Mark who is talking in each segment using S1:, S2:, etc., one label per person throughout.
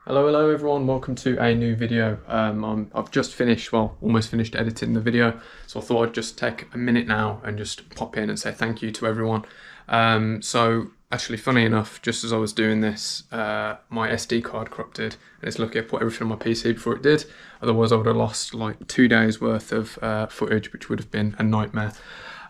S1: Hello everyone, welcome to a new video. I've just finished, well, almost finished editing the video, so I thought I'd just take a minute now and just pop in and say thank you to everyone. So actually, funny enough, just as I was doing this, my SD card corrupted, and it's lucky I put everything on my PC before it did, otherwise I would have lost like 2 days worth of footage, which would have been a nightmare.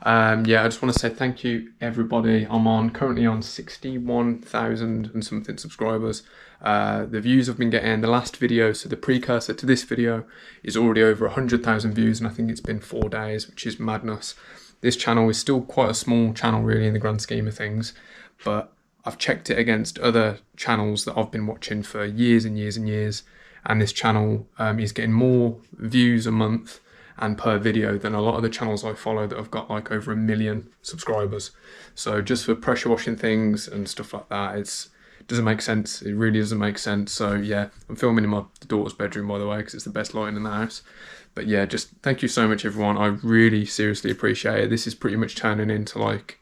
S1: Yeah, I just want to say thank you everybody. I'm currently on 61,000 and something subscribers. The views I've been getting, the last video, so the precursor to this video, is already over 100,000 views, and I think it's been 4 days, which is madness. This channel is still quite a small channel really in the grand scheme of things, but I've checked it against other channels that I've been watching for years and years and years, and this channel is getting more views a month and per video than a lot of the channels I follow that have got like over 1 million subscribers. So just for pressure washing things and stuff like that, it doesn't make sense. It really doesn't make sense. So yeah, I'm filming in my daughter's bedroom, by the way, because it's the best lighting in the house. But yeah, just thank you so much everyone. I really seriously appreciate it. This is pretty much turning into like,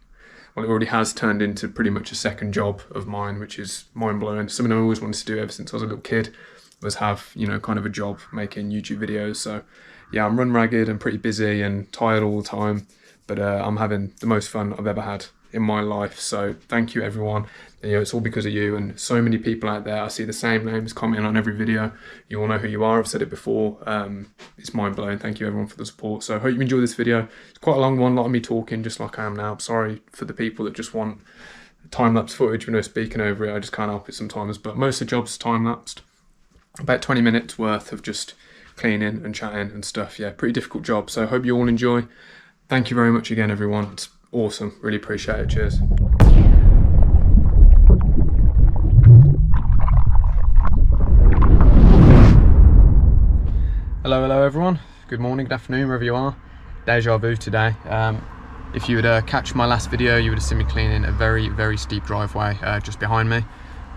S1: well, it already has turned into pretty much a second job of mine, which is mind blowing. Something I always wanted to do ever since I was a little kid was have, you know, kind of a job making YouTube videos. So yeah, I'm run ragged and pretty busy and tired all the time, but I'm having the most fun I've ever had in my life. So thank you everyone. And, you know, it's all because of you and so many people out there. I see the same names commenting on every video. You all know who you are. I've said it before. It's mind blowing. Thank you everyone for the support. So I hope you enjoy this video. It's quite a long one, a lot of me talking just like I am now. I'm sorry for the people that just want time-lapse footage with no speaking over it. I just can't help it sometimes, but most of the jobs time-lapsed. About 20 minutes worth of just cleaning and chatting and stuff. Yeah, pretty difficult job. So I hope you all enjoy. Thank you very much again, everyone. It's awesome. Really appreciate it. Cheers. Hello everyone. Good morning, good afternoon, wherever you are. Deja vu today. If you would catch my last video, you would have seen me cleaning a very steep driveway just behind me.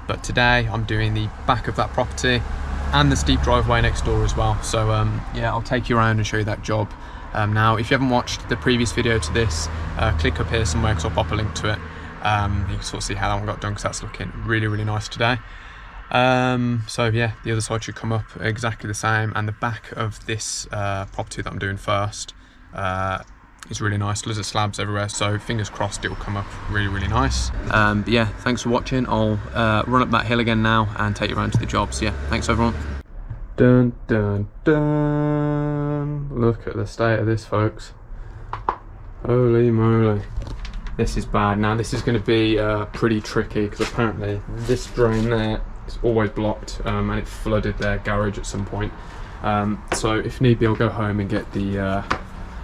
S1: But today I'm doing the back of that property and the steep driveway next door as well. So yeah, I'll take you around and show you that job. Now, if you haven't watched the previous video to this, click up here somewhere because I'll pop a link to it. You can sort of see how that one got done because that's looking really nice today. So yeah, the other side should come up exactly the same, and the back of this property that I'm doing first is really nice. There's slabs everywhere, so fingers crossed it'll come up really nice. But yeah, thanks for watching. I'll run up that hill again now and take you around to the job. So yeah, thanks everyone. Dun dun dun. Look at the state of this, folks. Holy moly, this is bad. Now this is going to be pretty tricky because apparently this drain there is always blocked, and it flooded their garage at some point. So if need be, I'll go home and get the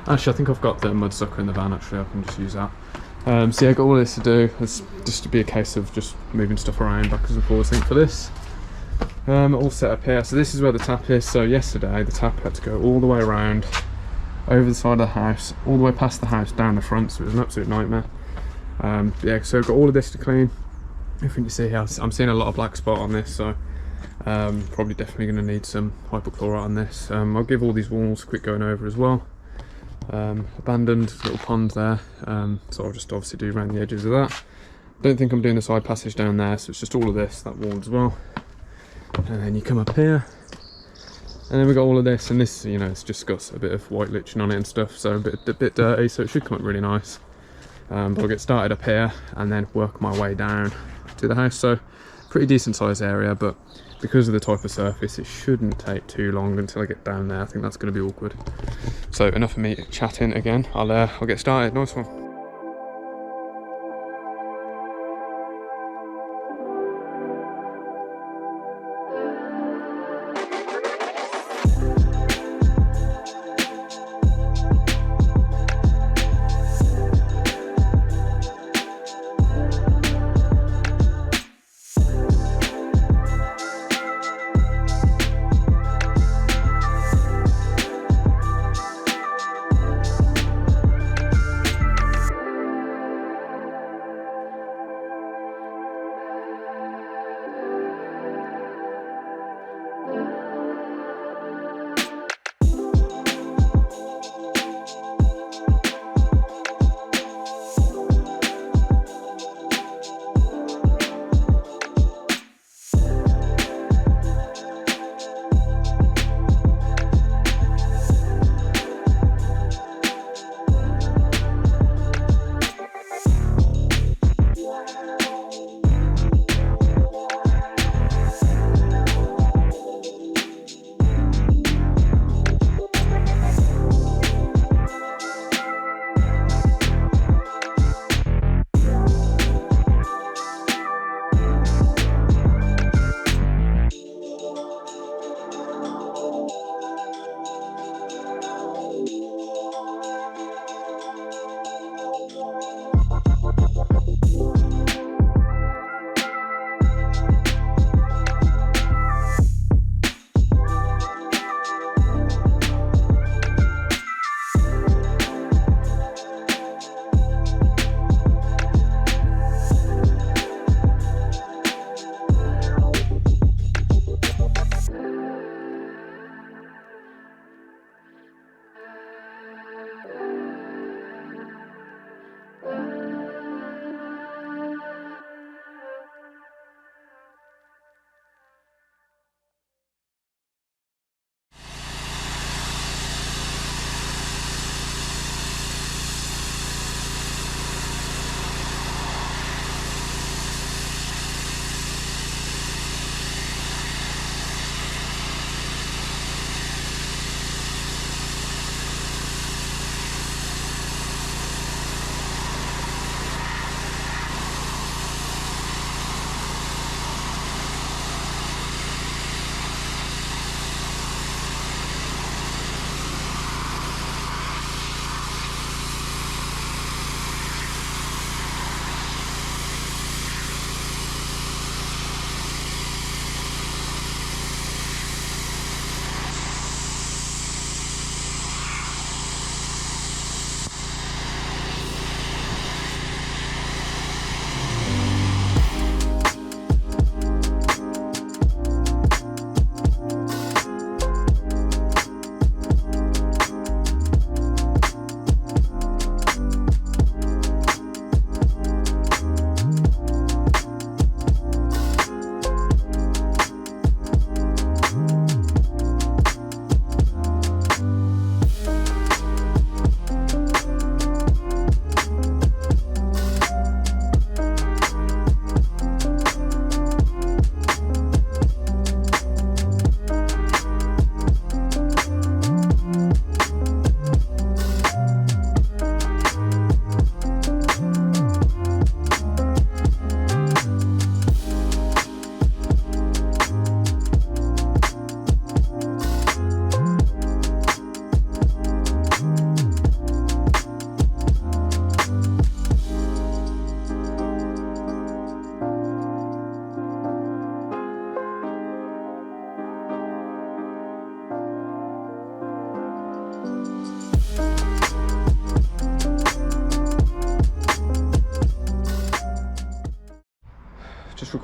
S1: actually, I think I've got the mud sucker in the van. Actually, I can just use that. So yeah, I've got all this to do. It's just to be a case of just moving stuff around backwards and forwards. I think for this, all set up here. So this is where the tap is. So yesterday, the tap had to go all the way around, over the side of the house, all the way past the house, down the front. So it was an absolute nightmare. Yeah, so I've got all of this to clean. Everything you see here, I'm seeing a lot of black spot on this. So probably definitely going to need some hypochlorite on this. I'll give all these walls a quick going over as well. Abandoned little pond there, so I'll just obviously do around the edges of that. Don't think I'm doing the side passage down there, so it's just all of this, that wall as well. And then you come up here, and then we got all of this, and this, you know, it's just got a bit of white liching on it and stuff, so a bit dirty, so it should come up really nice. But I'll get started up here and then work my way down to the house. So pretty decent sized area, but because of the type of surface, it shouldn't take too long until I get down there. I think that's going to be awkward. So enough of me chatting again. I'll get started. Nice one.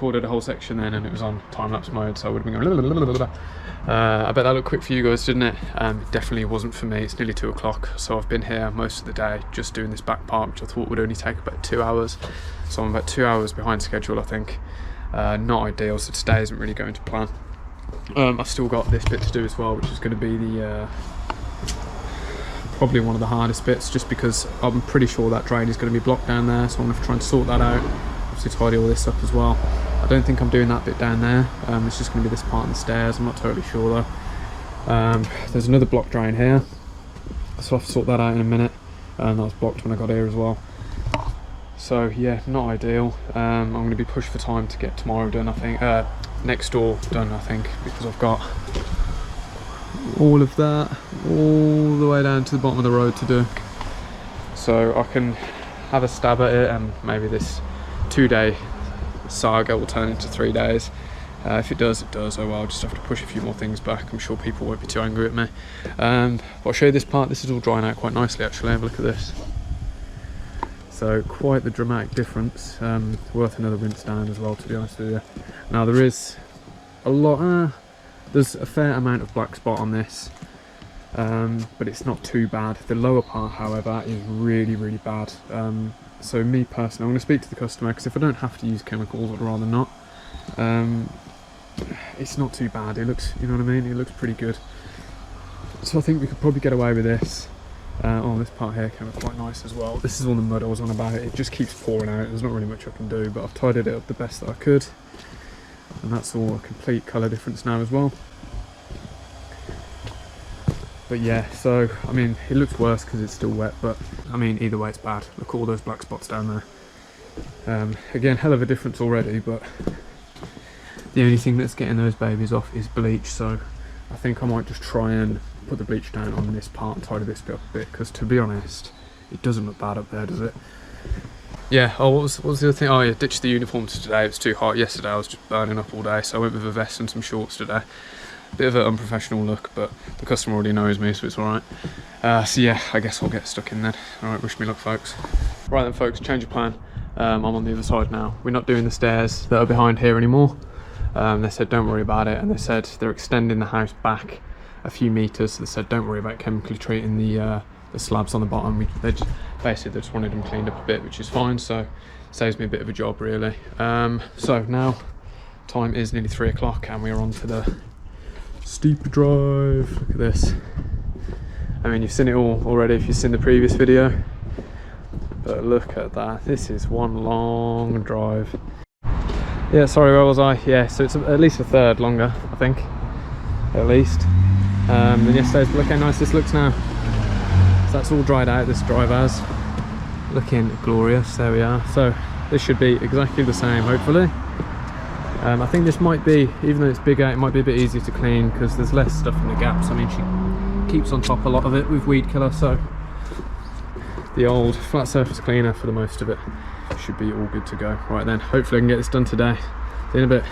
S1: recorded a whole section then and it was on time-lapse mode, so I would have been going I bet that looked quick for you guys, didn't it? It definitely wasn't for me. It's nearly 2 o'clock, so I've been here most of the day just doing this back part, which I thought would only take about 2 hours. So I'm about 2 hours behind schedule, I think. Not ideal, so today isn't really going to plan. I've still got this bit to do as well, which is going to be the probably one of the hardest bits, just because I'm pretty sure that drain is going to be blocked down there, so I'm going to try and sort that out. Obviously tidy all this up as well. I don't think I'm doing that bit down there. It's just going to be this part on the stairs. I'm not totally sure though. There's another block drain here, so I'll have to sort that out in a minute. That was blocked when I got here as well. So yeah, not ideal. I'm going to be pushed for time to get tomorrow done, I think. Next door done, I think, because I've got all of that all the way down to the bottom of the road to do. So I can have a stab at it, and maybe this 2-day saga will turn into 3 days. If it does, it does. Oh well, I'll just have to push a few more things back. I'm sure people won't be too angry at me. But I'll show you this part. This is all drying out quite nicely actually. Have a look at this. So quite the dramatic difference. Worth another rinse down as well, to be honest with you. Now there is a lot, there's a fair amount of black spot on this, but it's not too bad. The lower part, however, is really, really bad. So me personally, I'm going to speak to the customer, because if I don't have to use chemicals, I'd rather not. It's not too bad. It looks, you know what I mean? It looks pretty good. So I think we could probably get away with this. Oh, this part here came up quite nice as well. This is all the mud I was on about. It just keeps pouring out. There's not really much I can do, but I've tidied it up the best that I could. And that's all a complete colour difference now as well. But yeah, so, I mean, it looks worse because it's still wet, but, I mean, either way it's bad. Look at all those black spots down there. Again, hell of a difference already, but the only thing that's getting those babies off is bleach, so I think I might just try and put the bleach down on this part and tidy this bit up a bit, because to be honest, it doesn't look bad up there, does it? Yeah, oh, what was the other thing? Oh yeah, ditched the uniforms today. It was too hot. Yesterday I was just burning up all day, so I went with a vest and some shorts today. Bit of an unprofessional look, but the customer already knows me, so it's alright. So yeah, I guess I'll get stuck in then. Alright, wish me luck, folks. Right then, folks, change of plan. I'm on the other side now. We're not doing the stairs that are behind here anymore. They said don't worry about it, and they said they're extending the house back a few meters. So they said don't worry about chemically treating the slabs on the bottom. They just wanted them cleaned up a bit, which is fine, so saves me a bit of a job really. So now time is nearly 3 o'clock and we're on to the steep drive. Look at this. I mean, you've seen it all already if you've seen the previous video, but look at that. This is one long drive. Yeah, sorry, where was I? Yeah, so it's at least a third longer, I think, at least, than yesterday's. But look how nice this looks now. So that's all dried out, this drive has. Looking glorious, there we are. So this should be exactly the same, hopefully. I think this might be, even though it's bigger, it might be a bit easier to clean because there's less stuff in the gaps. I mean, she keeps on top a lot of it with weed killer, so the old flat surface cleaner for the most of it should be all good to go. Right then, hopefully I can get this done today. See you in a bit.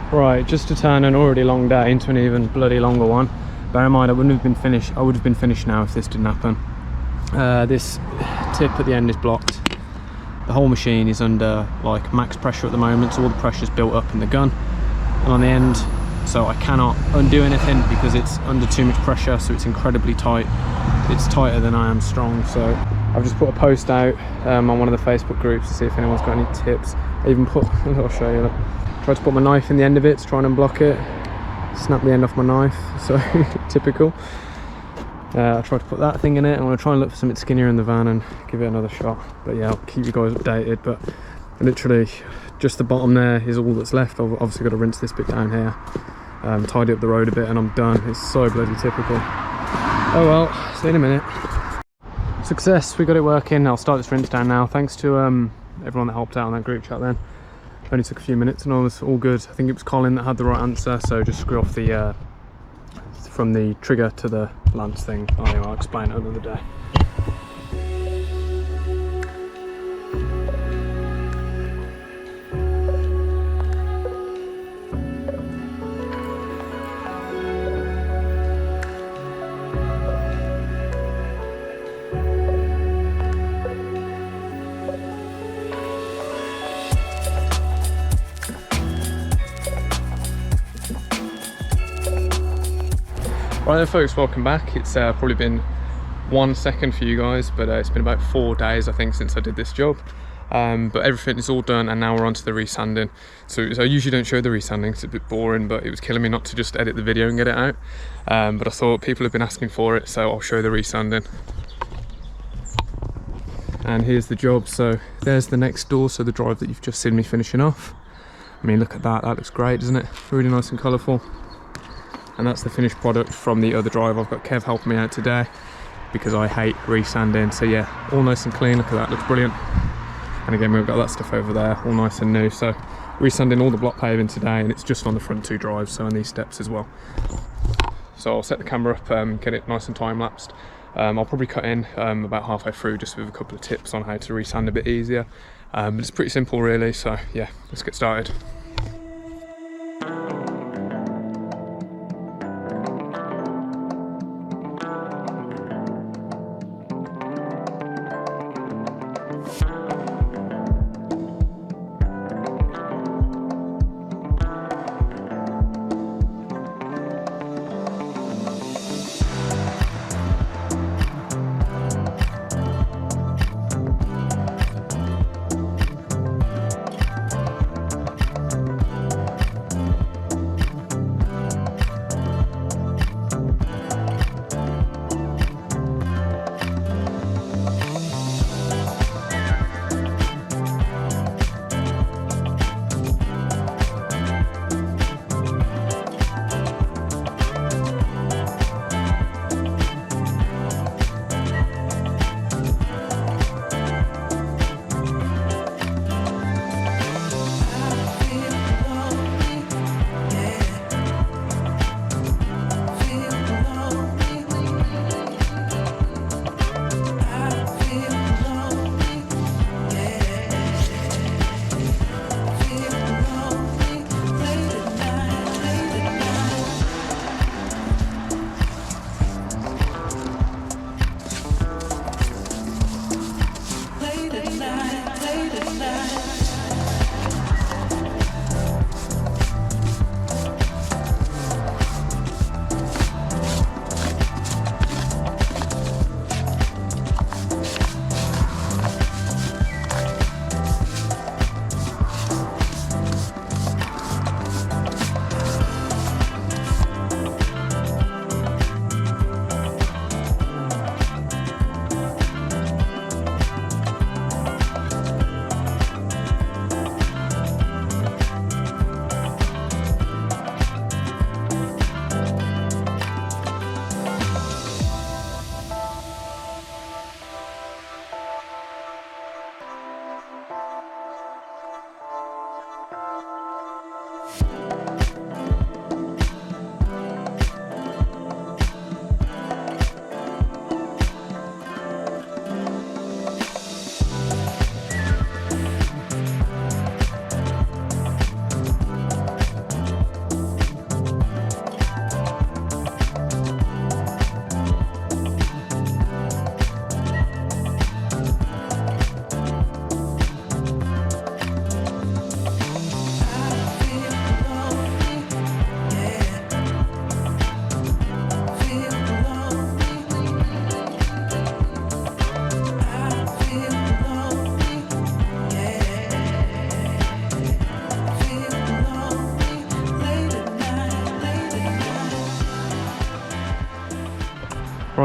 S1: Right, just to turn an already long day into an even bloody longer one. Bear in mind, I would have been finished now if this didn't happen. This tip at the end is blocked. The whole machine is under like max pressure at the moment, so all the pressure's built up in the gun and on the end, so I cannot undo anything because it's under too much pressure, so it's incredibly tight. It's tighter than I am strong, so I've just put a post out on one of the Facebook groups to see if anyone's got any tips. I even put, I'll show you, look. Tried to put my knife in the end of it to try and unblock it. Snap the end off my knife, so typical. I tried to put that thing in it. I'm going to try and look for something skinnier in the van and give it another shot. But yeah, I'll keep you guys updated. But literally, just the bottom there is all that's left. I've obviously got to rinse this bit down here, tidy up the road a bit, and I'm done. It's so bloody typical. Oh well, see you in a minute. Success, we got it working. I'll start this rinse down now. Thanks to everyone that helped out on that group chat then. Only took a few minutes and all was all good. I think it was Colin that had the right answer, so just screw off the from the trigger to the lance thing. Anyway, I'll explain it another day. Right then folks, welcome back. It's probably been 1 second for you guys, but it's been about 4 days I think since I did this job. But everything is all done and now we're on to the resanding. So I usually don't show the resanding, it's a bit boring, but it was killing me not to just edit the video and get it out. But I thought people have been asking for it, so I'll show the resanding. And here's the job. So there's the next door, so the drive that you've just seen me finishing off. I mean, look at that, that looks great, doesn't it? Really nice and colourful. And that's the finished product from the other drive. I've got Kev helping me out today because I hate resanding. So yeah, all nice and clean. Look at that, looks brilliant. And again, we've got that stuff over there, all nice and new. So resanding all the block paving today, and it's just on the front 2 drives, so on these steps as well. So I'll set the camera up, get it nice and time lapsed. I'll probably cut in about halfway through just with a couple of tips on how to resand a bit easier. But it's pretty simple really, so yeah, let's get started.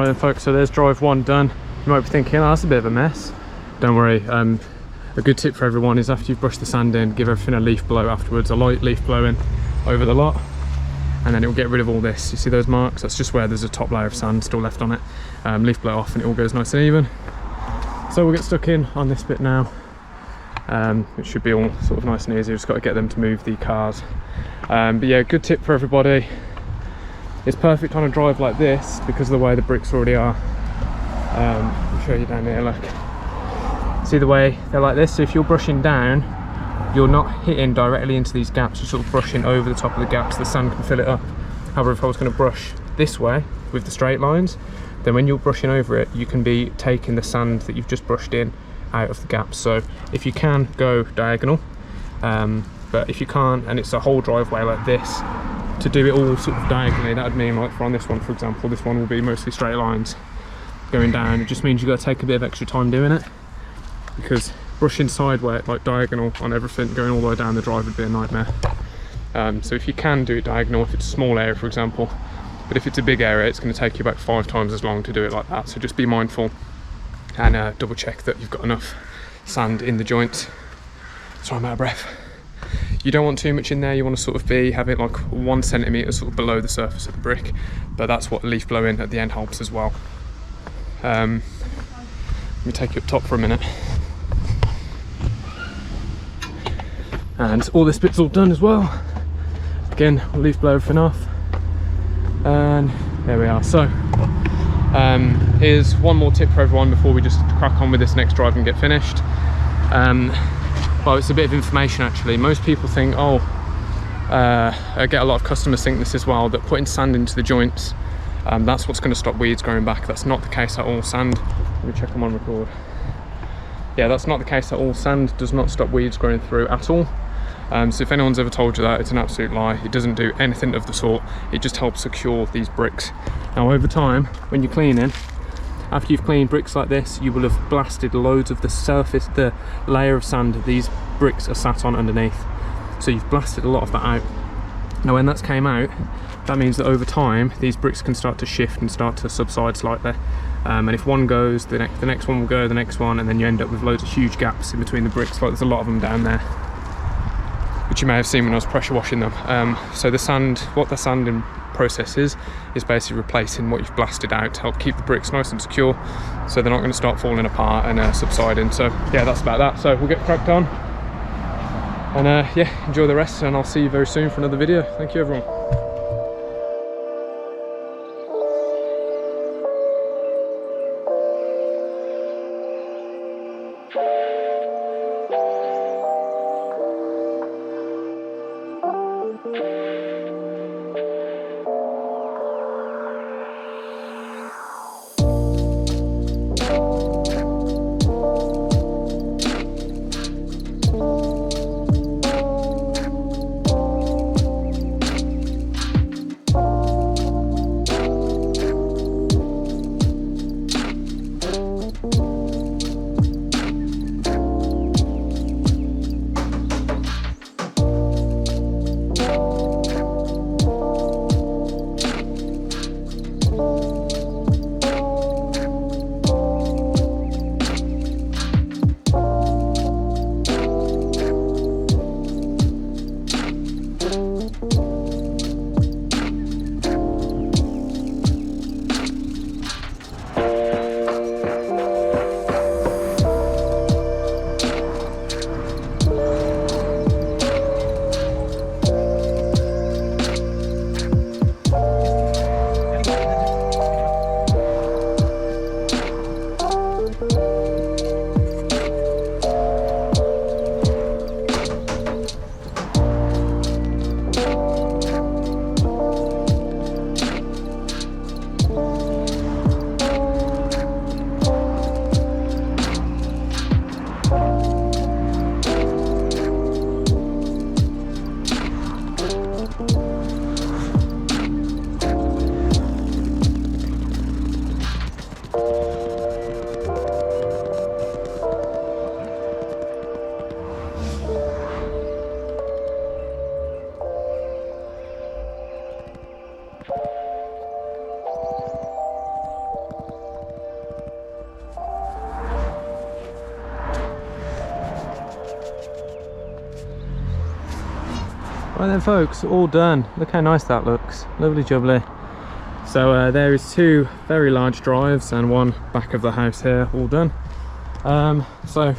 S1: Right then folks, so there's drive 1 done. You might be thinking, oh, that's a bit of a mess. Don't worry, a good tip for everyone is after you've brushed the sand in, give everything a leaf blow afterwards, a light leaf blowing over the lot, and then it will get rid of all this. You see those marks? That's just where there's a top layer of sand still left on it. Leaf blow off and it all goes nice and even. So we'll get stuck in on this bit now. It should be all sort of nice and easy. Just got to get them to move the cars. But yeah, good tip for everybody. It's perfect on a drive like this because of the way the bricks already are. I'll show you down here, look. See the way they're like this? So if you're brushing down, you're not hitting directly into these gaps, you're sort of brushing over the top of the gaps, the sand can fill it up. However, if I was going to brush this way with the straight lines, then when you're brushing over it, you can be taking the sand that you've just brushed in out of the gaps. So if you can, go diagonal, but if you can't, and it's a whole driveway like this, to do it all sort of diagonally, that would mean, like for on this one, for example, this one will be mostly straight lines going down. It just means you've got to take a bit of extra time doing it, because brushing sideways, like diagonal on everything, going all the way down the drive would be a nightmare. So if you can do it diagonal, if it's a small area, for example, but if it's a big area, it's going to take you about 5 times as long to do it like that. So just be mindful and double check that you've got enough sand in the joints. Sorry, I'm out of breath. You don't want too much in there. You want to sort of have it like 1 centimetre sort of below the surface of the brick, but that's what leaf blowing at the end helps as well. Let me take you up top for a minute. And all this bit's all done as well. Again, we'll leaf blow everything off. And there we are. So here's one more tip for everyone before we just crack on with this next drive and get finished. Well, it's a bit of information actually. Most people think, oh, I get a lot of customers think this as well, that putting sand into the joints, that's what's going to stop weeds growing back. That's not the case at all. Sand, let me check I'm on record. Yeah, that's not the case at all. Sand does not stop weeds growing through at all. So if anyone's ever told you that, it's an absolute lie. It doesn't do anything of the sort. It just helps secure these bricks. Now over time, when you're cleaning, after you've cleaned bricks like this, you will have blasted loads of the surface, the layer of sand these bricks are sat on underneath. So you've blasted a lot of that out. Now when that's came out, that means that over time, these bricks can start to shift and start to subside slightly. And if one goes, the next one will go, the next one, and then you end up with loads of huge gaps in between the bricks, like there's a lot of them down there, which you may have seen when I was pressure washing them. So the sand, what the sanding process is basically replacing what you've blasted out to help keep the bricks nice and secure, so they're not going to start falling apart and subsiding. So yeah, that's about that. So we'll get cracked on, and yeah, enjoy the rest, and I'll see you very soon for another video. Thank you everyone. Right then folks, all done. Look how nice that looks. Lovely jubbly. So there is 2 very large drives and 1 back of the house here, all done. So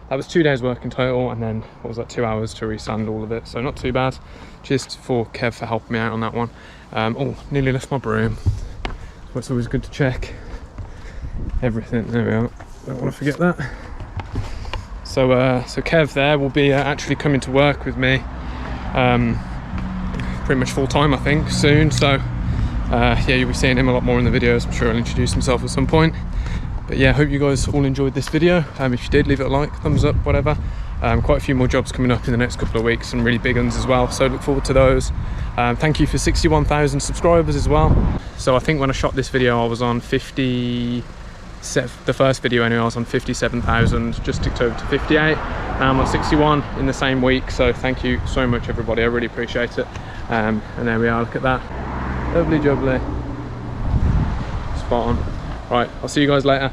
S1: that was 2 days work in total, and then what was that, 2 hours to resand all of it, so not too bad. Just for Kev for helping me out on that one. Oh, nearly left my broom, so it's always good to check everything. There we are, don't want to forget that. So so Kev there will be actually coming to work with me pretty much full time, I think, soon. So yeah, you'll be seeing him a lot more in the videos. I'm sure he'll introduce himself at some point. But yeah, hope you guys all enjoyed this video. If you did, leave it a like, thumbs up, whatever. Quite a few more jobs coming up in the next couple of weeks, some really big ones as well, so look forward to those. Thank you for 61,000 subscribers as well. So I think when I shot this video I was on 50, the first video anyway, I was on 57,000, just ticked over to 58. Now I'm on 61 in the same week, so thank you so much everybody, I really appreciate it. And there we are, look at that. Lovely jubbly. Spot on. Right, I'll see you guys later.